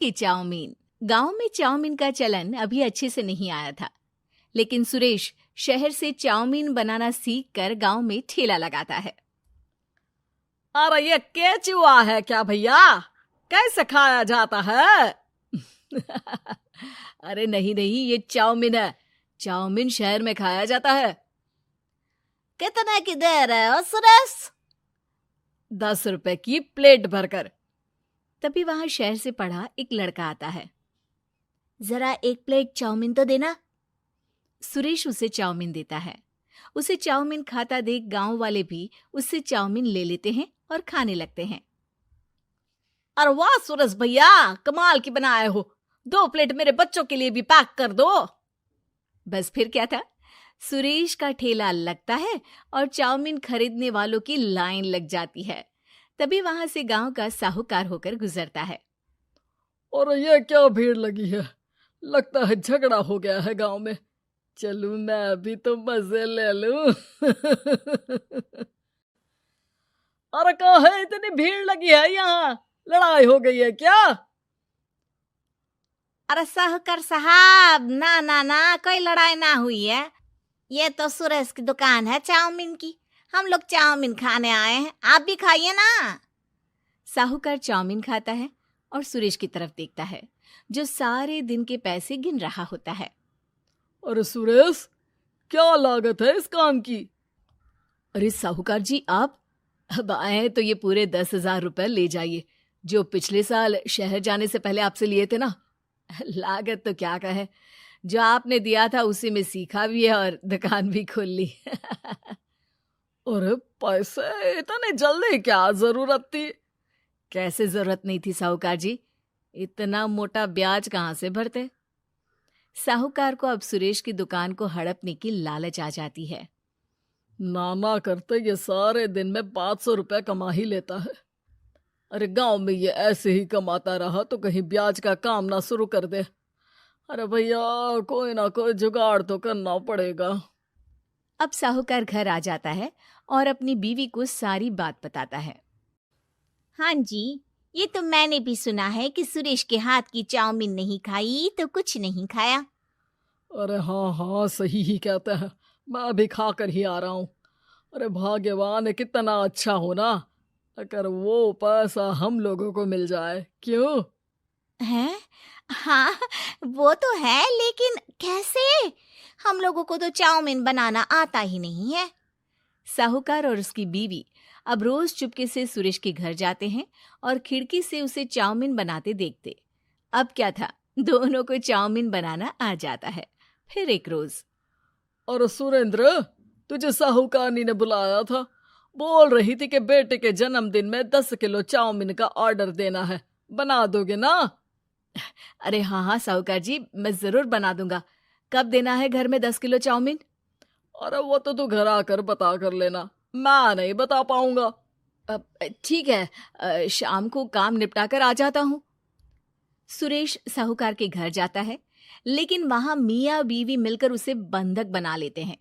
कि चाउमीन। गांव में चाउमीन का चलन अभी अच्छे से नहीं आया था, लेकिन सुरेश शहर से चाउमीन बनाना सीखकर गांव में ठेला लगाता है। अरे ये केचुआ है क्या भैया? कैसे खाया जाता है? अरे नहीं नहीं, ये चाउमीन है। चाउमीन शहर में खाया जाता है। कितने की दे रहे हो सुरेश? 10 रुपए की प्लेट भरकर। तभी वहां शहर से पढ़ा एक लड़का आता है। जरा एक प्लेट चाउमीन तो देना। सुरेश उसे चाउमीन देता है। उसे चाउमीन खाता देख गांव वाले भी उससे चाउमीन ले लेते हैं और खाने लगते हैं। अरे वाह सुरेश भैया, कमाल की बनाए हो। 2 प्लेट मेरे बच्चों के लिए भी पैक कर दो। बस फिर क्या था, सुरेश का ठेला लगता है और चाउमीन खरीदने वालों की लाइन लग जाती है। तभी वहां से गांव का साहूकार होकर गुजरता है। और ये क्या भीड़ लगी है? लगता है झगड़ा हो गया है गांव में। चलूं मैं अभी तो मजे ले लूं। अरे कहाँ है, इतनी भीड़ लगी है यहाँ? लड़ाई हो गई है क्या? अरे साहूकार साहब, ना ना ना, कोई लड़ाई ना हुई है। ये तो सुरेश की दुकान है चाउमीन की। हम लोग चाउमीन खाने आए हैं, आप भी खाइए ना। साहूकार चाउमीन खाता है और सुरेश की तरफ देखता है, जो सारे दिन के पैसे गिन रहा होता है। अरे सुरेश, क्या लागत है इस काम की? अरे साहूकार जी, आप अब आए हैं तो ये पूरे 10,000 रुपए ले जाइए, जो पिछले साल शहर जाने से पहले आपसे लिए थे ना। लागत तो क्या कहे, जो आपने दिया था उसी में सीखा भी है और दुकान भी खोल ली। अरे पैसे इतने जल्दी क्या जरूरत थी? कैसे जरूरत नहीं थी साहूकार जी, इतना मोटा ब्याज कहाँ से भरते। साहूकार को अब सुरेश की दुकान को हड़पने की लालच आ जाती है। नाना करते ये सारे दिन में 500 रुपए कमा ही लेता है। अरे गांव में ये ऐसे ही कमाता रहा तो कहीं ब्याज का काम ना शुरू कर दे। अरे भैया, कोई ना कोई जुगाड़ तो करना पड़ेगा। अब साहूकार घर आ जाता है और अपनी बीवी को सारी बात बताता है। हाँ जी, ये तो मैंने भी सुना है कि सुरेश के हाथ की चाउमीन नहीं खाई तो कुछ नहीं खाया। अरे हाँ हाँ, सही ही कहते हैं। मैं अभी खा कर ही आ रहा हूँ। अरे भाग्यवान है, कितना अच्छा हो ना अगर वो पैसा हम लोगों को मिल जाए। क्यों? हैं? हाँ, वो तो है, लेकिन कैसे? हम लोगों को तो चाउमीन बनाना आता ही नहीं है। साहूकार और उसकी बीवी अब रोज चुपके से सुरेश के घर जाते हैं और खिड़की से उसे चाउमीन बनाते देखते। अब क्या था, दोनों को चाउमीन बनाना आ जाता है। फिर एक रोज, और सुरेंद्र, तुझे साहूकारनी ने बुलाया था। बोल रही थी कि बेटे के जन्मदिन में 10 किलो चाउमीन का ऑर्डर देना है। बना दोगे ना? अरे हाँ हाँ साहूकार जी, मैं जरूर बना दूंगा। कब देना है घर में 10 किलो चाउमीन? अरे वो तो तू घर आकर बता कर लेना, मैं नहीं बता पाऊंगा। ठीक है, शाम को काम निपटा कर आ जाता हूँ। सुरेश साहूकार के घर जाता है, लेकिन वहां मियाँ बीवी मिलकर उसे बंधक बना लेते हैं।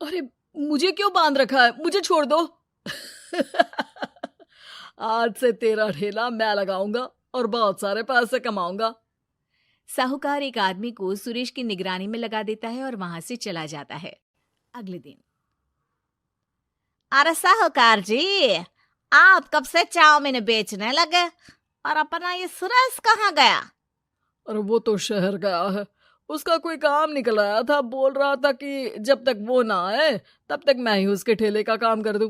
अरे मुझे क्यों बांध रखा है? मुझे छोड़ दो। आज से तेरा ठेला मैं लगाऊंगा और बहुत सारे पैसे कमाऊंगा। साहूकार एक आदमी को सुरेश की निगरानी में लगा देता है और वहां से चला जाता है। अगले दिन, अरे साहूकार जी, आप कब से चाउमीन बेचने लगे और अपना ये सुरेश कहाँ गया? और वो तो शहर गया है, उसका कोई काम निकल आया था। बोल रहा था कि जब तक वो ना आए तब तक मैं ही उसके ठेले का काम कर दूं।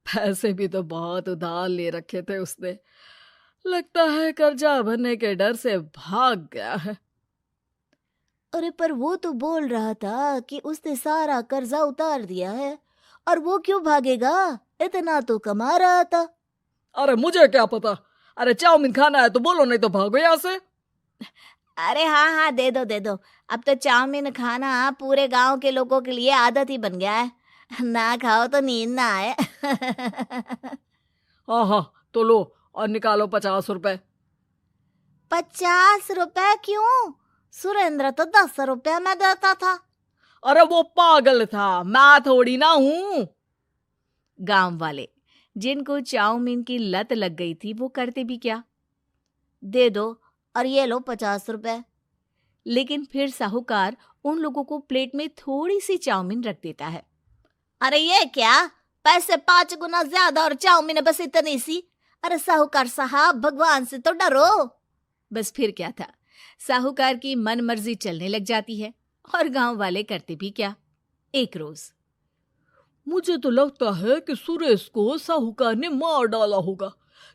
पैसे भी तो बहुत उधार ले रखे थे उसने। लगता है कर्जा भरने के डर से भाग गया है। अरे पर वो तो बोल रहा था कि उसने सारा कर्जा उतार दिया है, और वो क्यों भागेगा? इतना तो कमा रहा था। अरे मुझे क्या पता। अरे चाउमीन खाना है तो बोलो, नहीं तो भागो यहाँ से। अरे हाँ हाँ, दे दो दे दो। अब तो चाउमीन खाना पूरे गांव के लोगों के लिए आदत ही बन गया है। ना खाओ तो नींद ना आए। हाँ हाँ, तो लो और निकालो 50 रुपए। 50 रुपए क्यों? सुरेंद्र तो 10 रुपए में देता था। अरे वो पागल था, मैं थोड़ी ना हूँ। गांव वाले, जिनको चाउमीन की लत लग गई थी, वो करते भी क्या? दे दो, और ये लो 50 रुपए। लेकिन फिर साहूकार उन लोगों को प्लेट में थोड़ी सी चाउमीन रख देता है। अरे ये क्या, पैसे 5 गुना ज्यादा और चाउमीन बस इतनी सी। अरे साहूकार साहब, भगवान से तो डरो। बस फिर क्या था, साहूकार की मन मर्जी चलने लग जाती है और गांव वाले करते भी क्या। एक रोज मुझे तो लगता है कि सुरेश को साहूकार ने मार डाला होगा,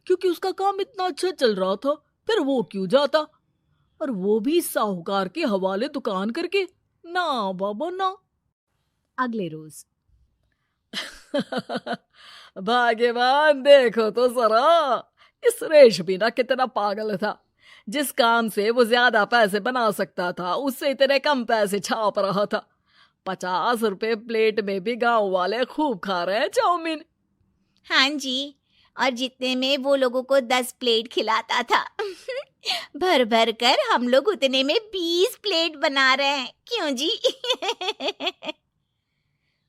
क्योंकि उसका काम इतना अच्छा चल रहा था, फिर वो क्यों जाता, और वो भी साहूकार के हवाले दुकान करके। ना बाबा ना। अगले रोज भाग्यवान, देखो तो जरा, इस सुरेश भी ना कितना पागल था। जिस काम से वो ज्यादा पैसे बना सकता था, उससे इतने कम पैसे छाप रहा था। 50 रुपए प्लेट में भी गांव वाले खूब खा रहे हैं चाउमीन। हाँ जी, और जितने में वो लोगों को 10 प्लेट खिलाता था भर भर कर हम लोग उतने में 20 प्लेट बना रहे हैं। क्यों जी?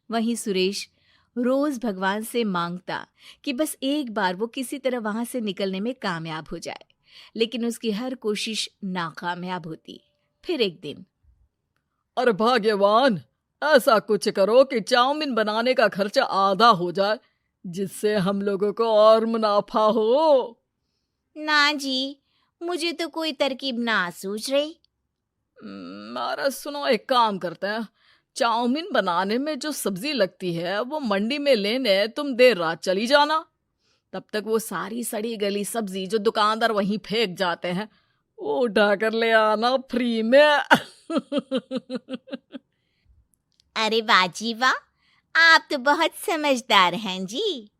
वहीं सुरेश रोज भगवान से मांगता कि बस एक बार वो किसी तरह वहां से निकलने में कामयाब हो जाए, लेकिन उसकी हर कोशिश नाकामयाब होती। फिर एक दिन, अरे भाग्यवान, ऐसा कुछ करो कि चाउमीन बनाने का खर्चा आधा हो जाए, जिससे हम लोगों को और मुनाफा हो। ना जी, मुझे तो कोई तरकीब ना सूझ रही। अरे सुनो, एक काम करते हैं, चाउमीन बनाने में जो सब्जी लगती है वो मंडी में लेने तुम देर रात चली जाना। तब तक वो सारी सड़ी गली सब्जी जो दुकानदार वहीं फेंक जाते हैं, वो उठा कर ले आना फ्री में। अरे वाह जी वाह, आप तो बहुत समझदार हैं जी।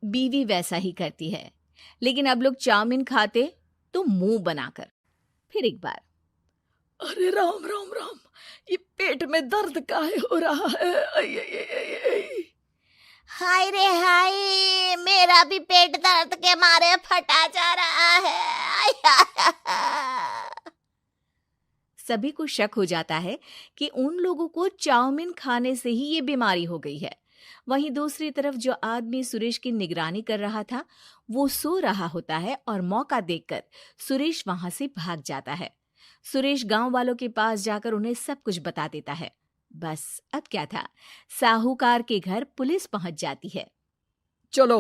बीवी वैसा ही करती है, लेकिन अब लोग चाउमीन खाते तो मुंह बनाकर। फिर एक बार, अरे राम राम राम, ये पेट में दर्द काहे हो रहा है? आई, आई, आई, आई, आई। हाय रे हाय, मेरा भी पेट दर्द के मारे फटा जा रहा है। सभी को शक हो जाता है कि उन लोगों को चाउमीन खाने से ही ये बीमारी हो गई है। वहीं दूसरी तरफ जो आदमी सुरेश की निगरानी कर रहा था, वो सो रहा होता है और मौका देखकर सुरेश वहां से भाग जाता है। सुरेश गांव वालों के पास जाकर उन्हें सब कुछ बता देता है। बस अब क्या था, साहूकार के घर पुलिस पहुंच जाती है। चलो,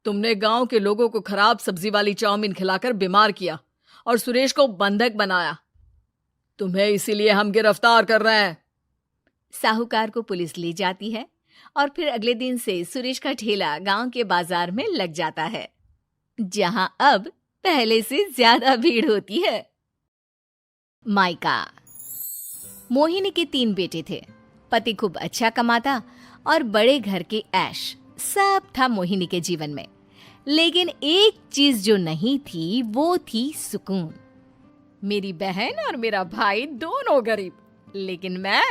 तुमने गांव के लोगों को खराब सब्जी वाली चाउमीन खिलाकर बीमार किया और सुरेश को बंधक बनाया। तुम्हें इसीलिए हम गिरफ्तार कर रहे हैं। साहूकार को पुलिस ले जाती है और फिर अगले दिन से सुरेश का ठेला गांव के बाजार में लग जाता है, जहां अब पहले से ज्यादा भीड़ होती है। माइका। मोहिनी के 3 बेटे थे। पति खूब अच्छा कमाता और बड़े घर के ऐश सब था मोहिनी के जीवन में, लेकिन एक चीज जो नहीं थी वो थी सुकून। मेरी बहन और मेरा भाई दोनों गरीब, लेकिन मैं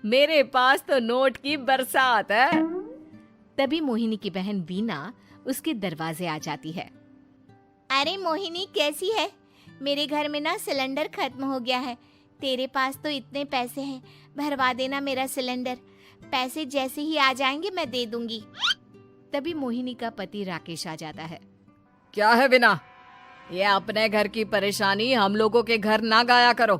मेरे पास तो नोट की बरसात है। तभी मोहिनी की बहन वीना उसके दरवाजे आ जाती है। अरे मोहिनी, कैसी है? मेरे घर में ना सिलेंडर खत्म हो गया है। तेरे पास तो इतने पैसे हैं, भरवा देना मेरा सिलेंडर। पैसे जैसे ही आ जाएंगे मैं दे दूंगी। तभी मोहिनी का पति राकेश आ जाता है। क्या है वीना, ये अपने घर की परेशानी हम लोगों के घर ना गाया करो।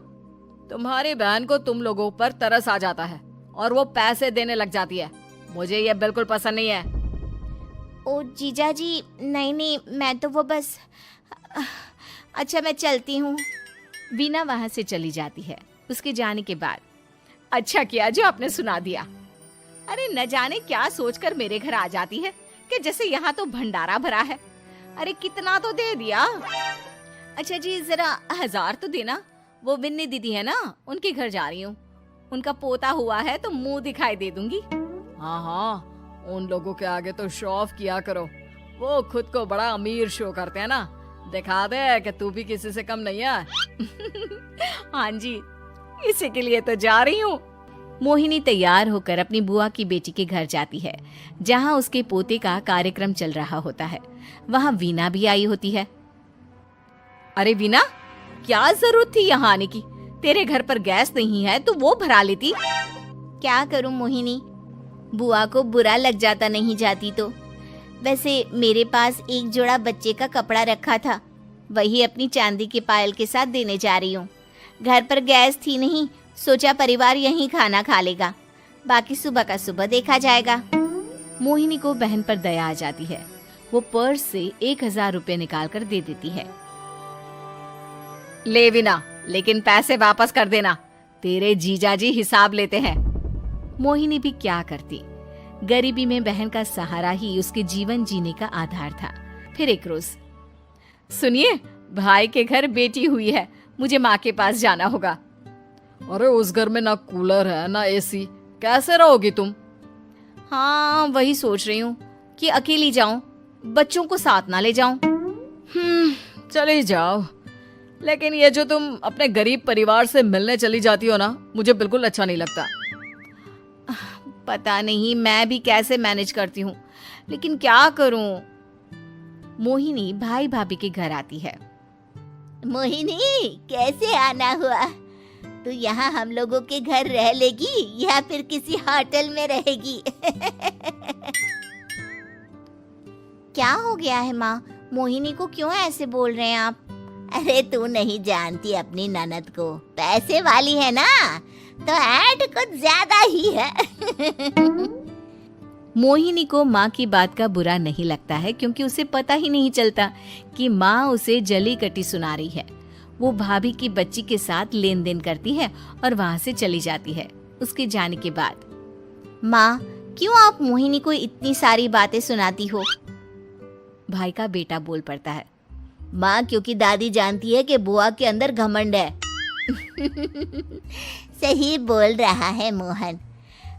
तुम्हारी बहन को तुम लोगों पर तरस आ जाता है और वो पैसे देने लग जाती है। मुझे ये बिल्कुल पसंद नहीं है। ओ जीजा जी, नहीं, मैं तो वो बस अच्छा, मैं चलती हूँ। वीना वहां से चली जाती है। उसके जाने के बाद, अच्छा किया जो आपने सुना दिया। अरे न जाने क्या सोचकर मेरे घर आ जाती है कि जैसे यहाँ तो भंडारा भरा है। अरे कितना तो दे दिया। अच्छा जी, जरा 1000 तो देना। वो बिन्नी दीदी है ना, उनके घर जा रही हूँ। उनका पोता हुआ है तो मुंह दिखाई दे दूंगी। हाँ, उन लोगों के आगे तो शो ऑफ किया करो। वो खुद को बड़ा अमीर शो करते हैं ना, दिखा दे कि तू भी किसी से कम नहीं है। हाँ जी, इसी के लिए तो जा रही हूँ। मोहिनी तैयार होकर अपनी बुआ की बेटी के घर जाती है, जहाँ उसके पोते का कार्यक्रम चल रहा होता है। वहाँ वीना भी आई होती है। अरे वीना, क्या जरूरत थी यहाँ आने की? तेरे घर पर गैस नहीं है तो वो भरा लेती। क्या करूं मोहिनी, बुआ को बुरा लग जाता नहीं जाती तो। वैसे मेरे पास एक जोड़ा बच्चे का कपड़ा रखा था, वही अपनी चांदी के पायल के साथ देने जा रही हूँ। घर पर गैस थी नहीं, सोचा परिवार यहीं खाना खा लेगा, बाकी सुबह का सुबह देखा जाएगा। मोहिनी को बहन पर दया आ जाती है। वो पर्स से 1000 रुपए निकाल कर दे देती है। ले वीना, लेकिन पैसे वापस कर देना, तेरे जीजाजी हिसाब लेते हैं। मोहिनी भी क्या करती, गरीबी में बहन का सहारा ही उसके जीवन जीने का आधार था। फिर एक रोज, सुनिए, भाई के घर बेटी हुई है, मुझे माँ के पास जाना होगा। अरे उस घर में ना कूलर है ना एसी, कैसे रहोगी तुम? हाँ वही सोच रही हूँ कि अकेली जाऊं, बच्चों को साथ ना ले जाऊं। चली जाओ, लेकिन ये जो तुम अपने गरीब परिवार से मिलने चली जाती हो ना, मुझे बिल्कुल अच्छा नहीं लगता। पता नहीं मैं भी कैसे मैनेज करती हूँ, लेकिन क्या करूं। मोहिनी भाई भाभी के घर आती है। मोहिनी, कैसे आना हुआ? तू यहाँ हम लोगों के घर रह लेगी या फिर किसी होटल में रहेगी? क्या हो गया है माँ? मोहिनी को क्यों ऐसे बोल रहे हैं आप? अरे तू नहीं जानती अपनी ननद को, पैसे वाली है ना, तो ऐड कुछ ज्यादा ही है। मोहिनी को माँ की बात का बुरा नहीं लगता है, क्योंकि उसे पता ही नहीं चलता कि माँ उसे जली कटी सुना रही है। वो भाभी की बच्ची के साथ लेन देन करती है और वहाँ से चली जाती है। उसके जाने के बाद, माँ क्यों आप मोहिनी को इतनी सारी बातें सुनाती हो? भाई का बेटा बोल पड़ता है। माँ क्योंकि दादी जानती है कि बुआ के अंदर घमंड है। सही बोल रहा है मोहन,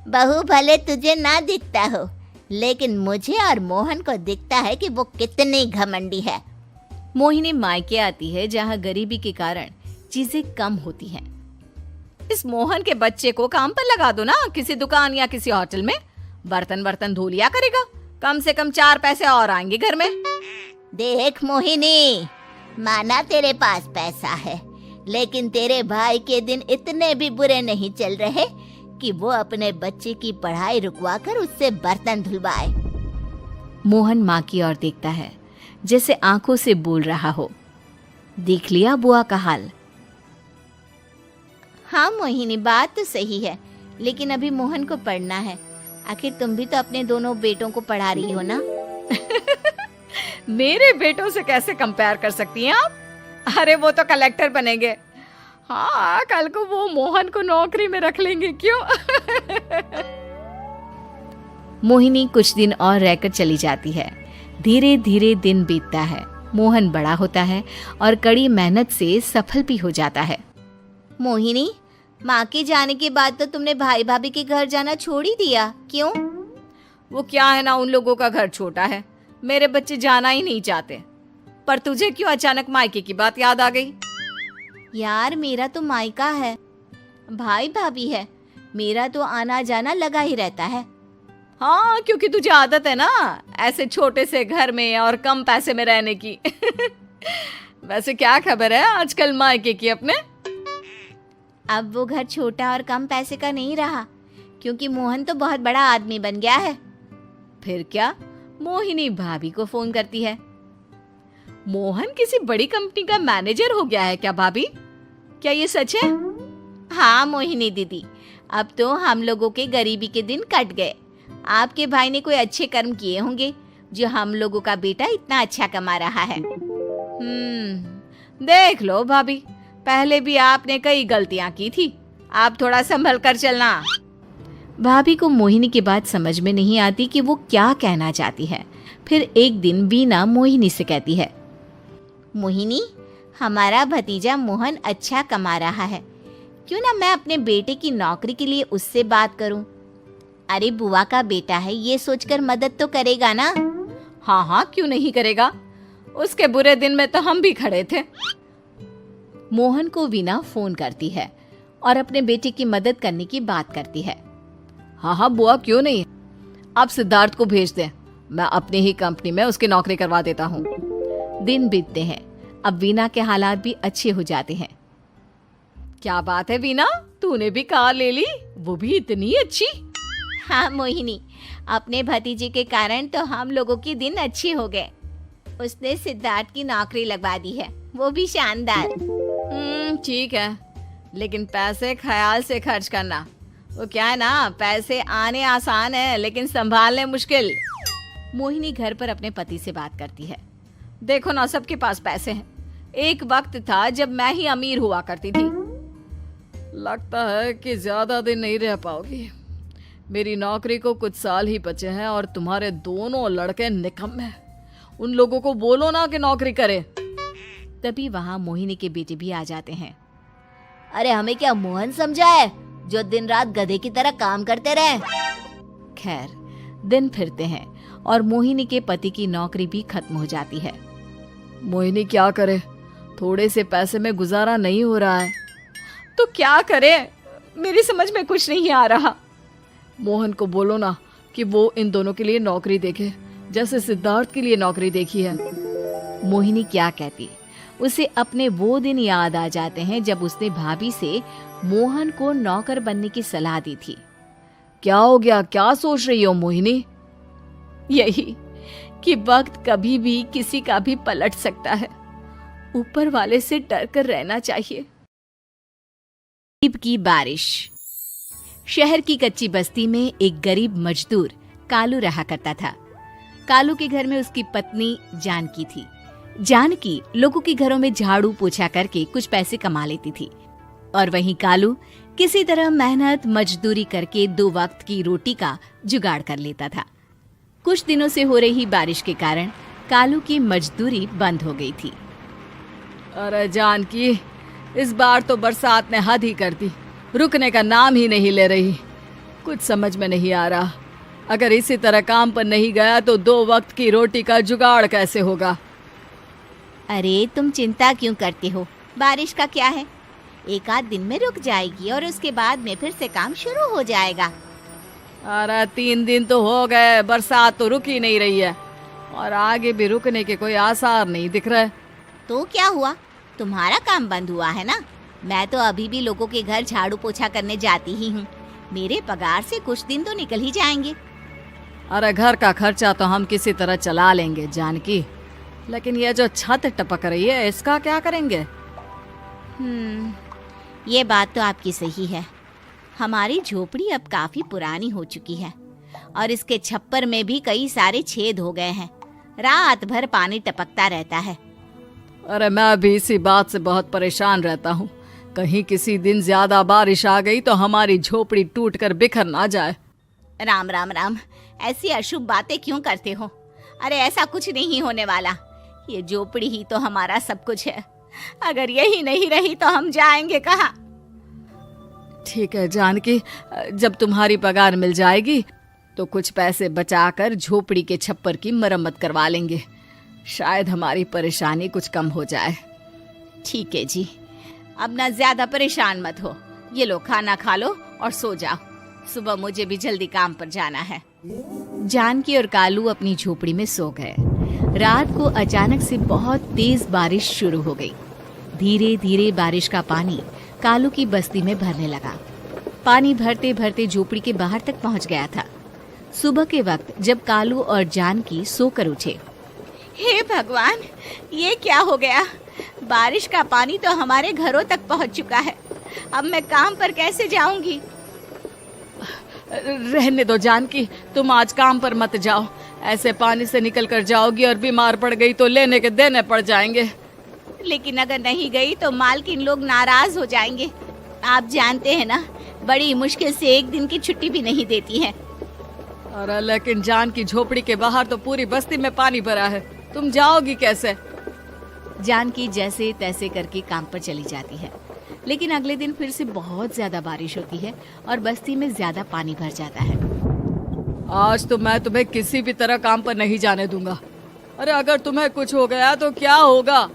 बहू भले तुझे ना दिखता हो, लेकिन मुझे और मोहन को दिखता है कि वो कितनी घमंडी है। मोहिनी मायके आती है, जहाँ गरीबी के कारण चीजें कम होती हैं। इस मोहन के बच्चे को काम पर लगा दो ना, किसी दुकान या किसी होटल में, बर्तन धो लिया करेगा, कम से कम 4 पैसे और आएंगे घर में। देख मोहिनी, माना तेरे पास पैसा है, लेकिन तेरे भाई के दिन इतने भी बुरे नहीं चल रहे कि वो अपने बच्चे की पढ़ाई रुकवा कर उससे बर्तन धुलवाए। मोहन माँ की ओर देखता है, जैसे आंखों से बोल रहा हो, देख लिया बुआ का हाल। हाँ मोहिनी, बात तो सही है, लेकिन अभी मोहन को पढ़ना है। आखिर तुम भी तो अपने दोनों बेटों को पढ़ा रही हो ना। मेरे बेटों से कैसे कंपेयर कर सकती हैं आप? अरे वो तो कलेक्टर बनेंगे। हाँ, कल को वो मोहन को नौकरी में रख लेंगे, क्यों? मोहिनी कुछ दिन और रहकर चली जाती है। धीरे धीरे दिन बीतता है। मोहन बड़ा होता है और कड़ी मेहनत से सफल भी हो जाता है। मोहिनी, माँ के जाने के बाद तो तुमने भाई भाभी के घर जाना छोड़ ही दिया, क्यों? वो क्या है ना, उन लोगों का घर छोटा है, मेरे बच्चे जाना ही नहीं चाहते। पर तुझे क्यों अचानक मायके की बात याद आ गई? यार मेरा तो मायका है, भाई भाभी है, मेरा तो आना जाना लगा ही रहता है। हाँ, क्योंकि तुझे आदत है ना ऐसे छोटे से घर में और कम पैसे में रहने की। वैसे क्या खबर है आजकल मायके की अपने? अब वो घर छोटा और कम पैसे का नहीं रहा, क्योंकि मोहन तो बहुत बड़ा आदमी बन गया है। फिर क्या? मोहिनी भाभी को फोन करती है। मोहन किसी बड़ी कंपनी का मैनेजर हो गया है क्या भाभी? क्या ये सच है? हाँ मोहिनी दीदी, अब तो हम लोगों के गरीबी के दिन कट गए। आपके भाई ने कोई अच्छे कर्म किए होंगे, जो हम लोगों का बेटा इतना अच्छा कमा रहा है। देख लो भाभी, पहले भी आपने कई गलतियां की थी, आप थोड़ा संभल कर चलना। भाभी को मोहिनी की बात समझ में नहीं आती कि वो क्या कहना चाहती है। फिर एक दिन वीना मोहिनी से कहती है, मोहिनी, हमारा भतीजा मोहन अच्छा कमा रहा है, क्यों ना मैं अपने बेटे की नौकरी के लिए उससे बात करूं? अरे बुआ का बेटा है, ये सोचकर मदद तो करेगा ना। हाँ हाँ, क्यों नहीं करेगा, उसके बुरे दिन में तो हम भी खड़े थे। मोहन को वीना फोन करती है और अपने बेटे की मदद करने की बात करती है। हाँ हाँ बुआ, क्यों नहीं, आप सिद्धार्थ को भेज दें, मैं अपनी ही कंपनी में उसकी नौकरी करवा देता हूँ। दिन बीतते हैं। अब वीना के हालात भी अच्छे हो जाते हैं। क्या बात है वीना, तूने भी कार ले ली, वो भी इतनी अच्छी? हाँ मोहिनी, अपने भतीजे के कारण तो हम लोगों की दिन अच्छे हो गए। उसने सिद्धार्थ की नौकरी लगवा दी है, वो भी शानदार। ठीक है, लेकिन पैसे ख्याल से खर्च करना। वो क्या है ना, पैसे आने आसान है लेकिन संभालने मुश्किल। मोहिनी घर पर अपने पति से बात करती है। देखो ना, सबके पास पैसे हैं। एक वक्त था जब मैं ही अमीर हुआ करती थी। लगता है कि ज्यादा दिन नहीं रह पाओगी। मेरी नौकरी को कुछ साल ही बचे हैं और तुम्हारे दोनों लड़के निकम्मे हैं। उन लोगों को बोलो ना कि नौकरी करे। तभी वहां मोहिनी के बेटे भी आ जाते हैं। अरे हमें क्या मोहन समझा है जो दिन रात गधे की तरह काम करते रहे। खैर, दिन फिरते हैं और मोहिनी के पति की नौकरी भी खत्म हो जाती है। मोहिनी क्या करे, थोड़े से पैसे में गुजारा नहीं हो रहा है। तो क्या करे, मेरी समझ में कुछ नहीं आ रहा। मोहन को बोलो ना कि वो इन दोनों के लिए नौकरी देखे, जैसे सिद्धार्थ के लिए नौकरी देखी है। मोहिनी क्या कहती, उसे अपने वो दिन याद आ जाते हैं जब उसने भाभी से मोहन को नौकर बनने की सलाह दी थी। क्या हो गया, क्या सोच रही हो मोहिनी? यही कि वक्त कभी भी किसी का भी पलट सकता है। ऊपर वाले से डर कर रहना चाहिए। की बारिश। शहर की कच्ची बस्ती में एक गरीब मजदूर कालू रहा करता था। कालू के घर में उसकी पत्नी जानकी थी। जानकी लोगों के घरों में झाड़ू पोछा करके कुछ पैसे कमा लेती थी और वहीं कालू किसी तरह मेहनत मजदूरी करके 2 वक्त की रोटी का जुगाड़ कर लेता था। कुछ दिनों से हो रही बारिश के कारण कालू की मजदूरी बंद हो गई थी। अरे जानकी, इस बार तो बरसात ने हद ही कर दी, रुकने का नाम ही नहीं ले रही। कुछ समझ में नहीं आ रहा, अगर इसी तरह काम पर नहीं गया तो 2 वक्त की रोटी का जुगाड़ कैसे होगा। अरे तुम चिंता क्यों करते हो, बारिश का क्या है, 1 आध दिन में रुक जाएगी और उसके बाद में फिर से काम शुरू हो जाएगा। अरे 3 दिन तो हो गए, बरसात तो रुक ही नहीं रही है और आगे भी रुकने के कोई आसार नहीं दिख रहे। तो क्या हुआ, तुम्हारा काम बंद हुआ है ना। मैं तो अभी भी लोगों के घर झाड़ू पोछा करने जाती ही हूँ। मेरे पगार से कुछ दिन तो निकल ही जाएंगे। अरे घर का खर्चा तो हम किसी तरह चला लेंगे जानकी, लेकिन ये जो छत टपक रही है इसका क्या करेंगे? ये बात तो आपकी सही है। हमारी झोपड़ी अब काफी पुरानी हो चुकी है और इसके छप्पर में भी कई सारे छेद हो गए हैं। रात भर पानी टपकता रहता है। अरे मैं भी इसी बात से बहुत परेशान रहता हूँ। कहीं किसी दिन ज्यादा बारिश आ गई तो हमारी झोपड़ी टूट कर बिखर ना जाए। राम राम राम, ऐसी अशुभ बातें क्यों करते हो? अरे ऐसा कुछ नहीं होने वाला। ये झोपड़ी ही तो हमारा सब कुछ है। अगर यही नहीं रही तो हम जाएंगे कहाँ? ठीक है जानकी, जब तुम्हारी पगार मिल जाएगी तो कुछ पैसे बचाकर झोपड़ी के छप्पर की मरम्मत करवा लेंगे। शायद हमारी परेशानी कुछ कम हो जाए। ठीक है जी, अब ना ज्यादा परेशान मत हो। ये लो, खाना खा लो और सो जाओ। सुबह मुझे भी जल्दी काम पर जाना है। जानकी और कालू अपनी झोपड़ी में सो गए। रात को अचानक से बहुत तेज बारिश शुरू हो गई। धीरे धीरे बारिश का पानी कालू की बस्ती में भरने लगा। पानी भरते भरते झोपड़ी के बाहर तक पहुंच गया था। सुबह के वक्त जब कालू और जानकी सोकर उठे, हे भगवान, ये क्या हो गया? बारिश का पानी तो हमारे घरों तक पहुंच चुका है। अब मैं काम पर कैसे जाऊंगी? रहने दो जानकी, तुम आज काम पर मत जाओ। ऐसे पानी से निकल कर जाओगी और बीमार पड़ गई तो लेने के देने पड़ जाएंगे। लेकिन अगर नहीं गई तो मालकिन लोग नाराज हो जाएंगे। आप जानते हैं ना, बड़ी मुश्किल से 1 दिन की छुट्टी भी नहीं देती है। अरे लेकिन जानकी, झोपड़ी के बाहर तो पूरी बस्ती में पानी भरा है, तुम जाओगी कैसे? जानकी जैसे तैसे करके काम पर चली जाती है, लेकिन अगले दिन फिर से बहुत ज्यादा बारिश होती है और बस्ती में ज्यादा पानी भर जाता है। आज तो मैं तुम्हें किसी भी तरह काम पर नहीं जाने दूंगा। अरे अगर तुम्हें कुछ हो गया तो क्या होगा?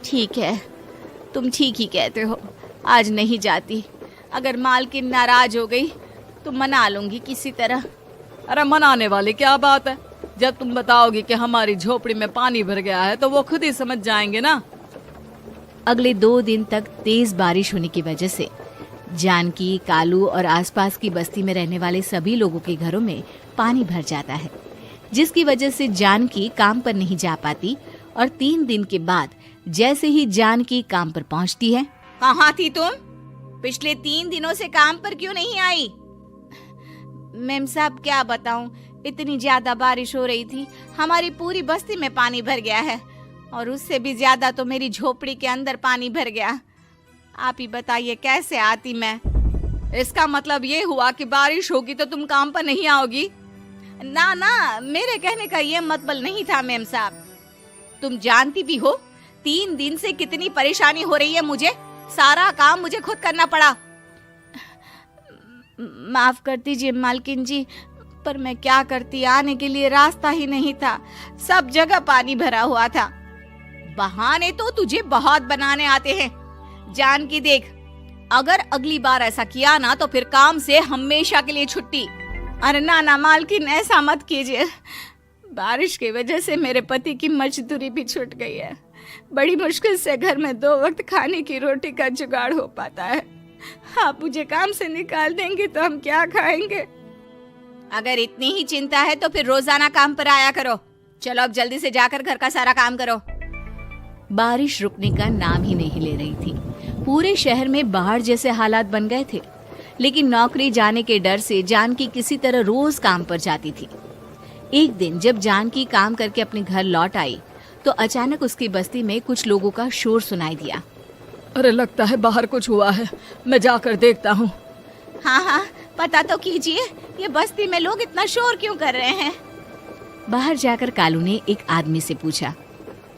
ठीक है, तुम ठीक ही कहते हो। आज नहीं जाती। अगर मालकिन नाराज हो गई तो मना लूंगी किसी तरह। अरे मनाने वाली क्या बात है? जब तुम बताओगी कि हमारी झोपड़ी में पानी भर गया है तो वो खुद ही समझ जाएंगे ना। अगले 2 दिन तक तेज बारिश होने की वजह से जानकी, कालू और आसपास की बस्ती में रहने वाले सभी लोगों के घरों में पानी भर जाता है। जिसकी वजह से जानकी काम पर नहीं जा पाती। और 3 दिन के बाद जैसे ही जानकी काम पर पहुंचती है, कहाँ थी तुम? पिछले 3 दिनों से काम पर क्यों नहीं आई? मेम साहब क्या बताऊं, इतनी ज्यादा बारिश हो रही थी, हमारी पूरी बस्ती में पानी भर गया है और उससे भी ज्यादा तो मेरी झोपड़ी के अंदर पानी भर गया। आप ही बताइए कैसे आती मैं? इसका मतलब ये हुआ कि बारिश होगी तो तुम काम पर नहीं आओगी? ना ना, मेरे कहने का ये मतलब नहीं था मेम साहब। तुम जानती भी हो 3 दिन से कितनी परेशानी हो रही है मुझे, सारा काम मुझे खुद करना पड़ा। माफ कर दीजिए मालकिन जी, पर मैं क्या करती, आने के लिए रास्ता ही नहीं था, सब जगह पानी भरा हुआ था। बहाने तो तुझे बहुत बनाने आते हैं। जानकी देख, अगर अगली बार ऐसा किया ना तो फिर काम से हमेशा के लिए छुट्टी। अरे ना ना मालकिन, ऐसा मत कीजिए। बारिश की वजह से मेरे पति की मजदूरी भी छूट गई है। बड़ी मुश्किल से घर में 2 वक्त खाने की रोटी का जुगाड़ हो पाता है। आप मुझे काम से निकाल देंगे तो हम क्या खाएंगे? अगर इतनी ही चिंता है तो फिर रोजाना काम पर आया करो। चलो अब जल्दी से जाकर घर का सारा काम करो। बारिश रुकने का नाम ही नहीं ले रही थी। पूरे शहर में बाढ़ जैसे हालात बन गए थे, लेकिन नौकरी जाने के डर से जानकी किसी तरह रोज काम पर जाती थी। एक दिन जब जानकी काम करके अपने घर लौट आई तो अचानक उसकी बस्ती में कुछ लोगों का शोर सुनाई दिया। अरे लगता है बाहर कुछ हुआ है, मैं जाकर देखता हूँ। हाँ हाँ, पता तो कीजिए, ये बस्ती में लोग इतना शोर क्यों कर रहे हैं? बाहर जाकर कालू ने एक आदमी से पूछा,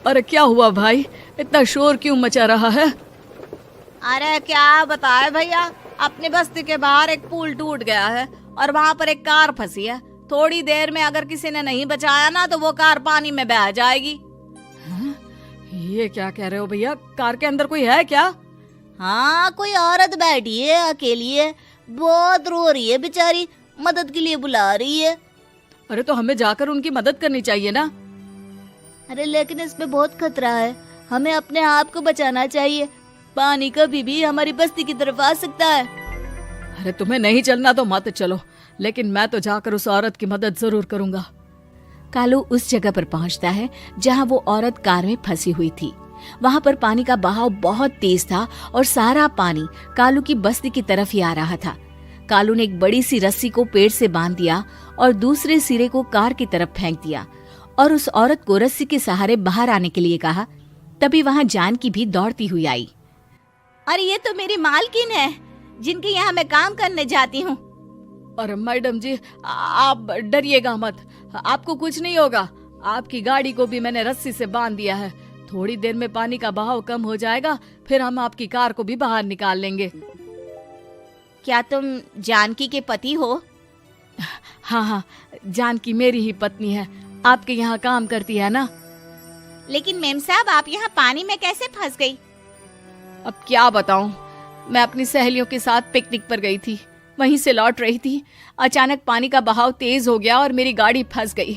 अरे क्या हुआ भाई, इतना शोर क्यों मचा रहा है? अरे क्या बताए भैया, अपने बस्ती के बाहर एक पुल टूट गया है और वहाँ पर एक कार फंसी है। थोड़ी देर में अगर किसी ने नहीं बचाया ना तो वो कार पानी में बह जाएगी। ये क्या कह रहे हो भैया, कार के अंदर कोई है क्या? हाँ, कोई औरत बैठी है, अकेली है, बहुत रो रही है बेचारी, मदद के लिए बुला रही है। अरे तो हमें जाकर उनकी मदद करनी चाहिए ना। अरे लेकिन इसमें बहुत खतरा है, हमें अपने आप को बचाना चाहिए। पानी कभी भी हमारी बस्ती की तरफ आ सकता है। अरे तुम्हें नहीं चलना तो मत चलो, लेकिन मैं तो जाकर उस औरत की मदद जरूर करूंगा। कालू उस जगह पर पहुंचता है जहां वो औरत कार में फंसी हुई थी। वहां पर पानी का बहाव बहुत तेज था और सारा पानी कालू की बस्ती की तरफ ही आ रहा था। कालू ने एक बड़ी सी रस्सी को पेड़ से बांध दिया और दूसरे सिरे को कार की तरफ फेंक दिया और उस औरत को रस्सी के सहारे बाहर आने के लिए कहा। तभी वहां जानकी भी दौड़ती हुई आई। अरे ये तो मेरी मालकिन है, जिनके यहाँ मैं काम करने जाती हूँ। अरे मैडम जी, आप डरिएगा मत, आपको कुछ नहीं होगा। आपकी गाड़ी को भी मैंने रस्सी से बांध दिया है। थोड़ी देर में पानी का बहाव कम हो जाएगा, फिर हम आपकी कार को भी बाहर निकाल लेंगे। क्या तुम जानकी के पति हो? हाँ हाँ, जानकी मेरी ही पत्नी है, आपके यहाँ काम करती है ना। लेकिन मेम साहब, आप यहाँ पानी में कैसे फंस गई? अब क्या बताऊं, मैं अपनी सहेलियों के साथ पिकनिक पर गई थी, वहीं से लौट रही थी। अचानक पानी का बहाव तेज हो गया और मेरी गाड़ी फंस गई।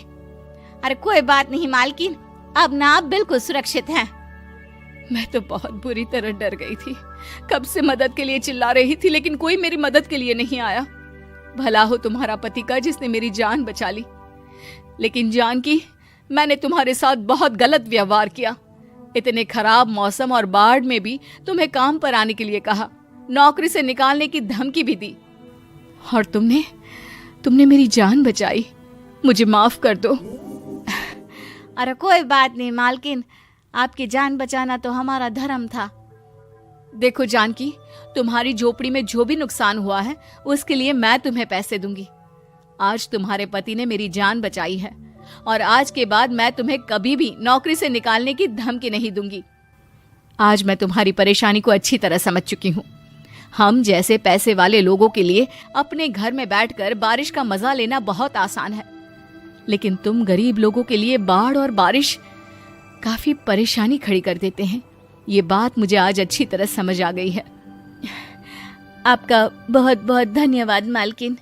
अरे कोई बात नहीं मालकिन, अब ना आप बिल्कुल सुरक्षित हैं। मैं तो बहुत बुरी तरह डर गई थी, कब से मदद के लिए चिल्ला रही थी, लेकिन कोई मेरी मदद के लिए नहीं आया। भला हो तुम्हारा पति का जिसने मेरी जान बचा ली। लेकिन जानकी, मैंने तुम्हारे साथ बहुत गलत व्यवहार किया। इतने खराब मौसम और बाढ़ में भी तुम्हें काम पर आने के लिए कहा, नौकरी से निकालने की धमकी भी दी, और तुमने मेरी जान बचाई। मुझे माफ कर दो। अरे कोई बात नहीं मालकिन, आपकी जान बचाना तो हमारा धर्म था। देखो जानकी, तुम्हारी झोपड़ी में जो भी नुकसान हुआ है उसके लिए मैं तुम्हें पैसे दूंगी। आज तुम्हारे पति ने मेरी जान बचाई है और आज के बाद मैं तुम्हें कभी भी नौकरी से निकालने की धमकी नहीं दूंगी। आज मैं तुम्हारी परेशानी को अच्छी तरह समझ चुकी हूँ। हम जैसे पैसे वाले लोगों के लिए अपने घर में बैठकर बारिश का मजा लेना बहुत आसान है, लेकिन तुम गरीब लोगों के लिए बाढ़ और बारिश काफी परेशानी खड़ी कर देते हैं। ये बात मुझे आज अच्छी तरह समझ आ गई है। आपका बहुत बहुत धन्यवाद मालकिन।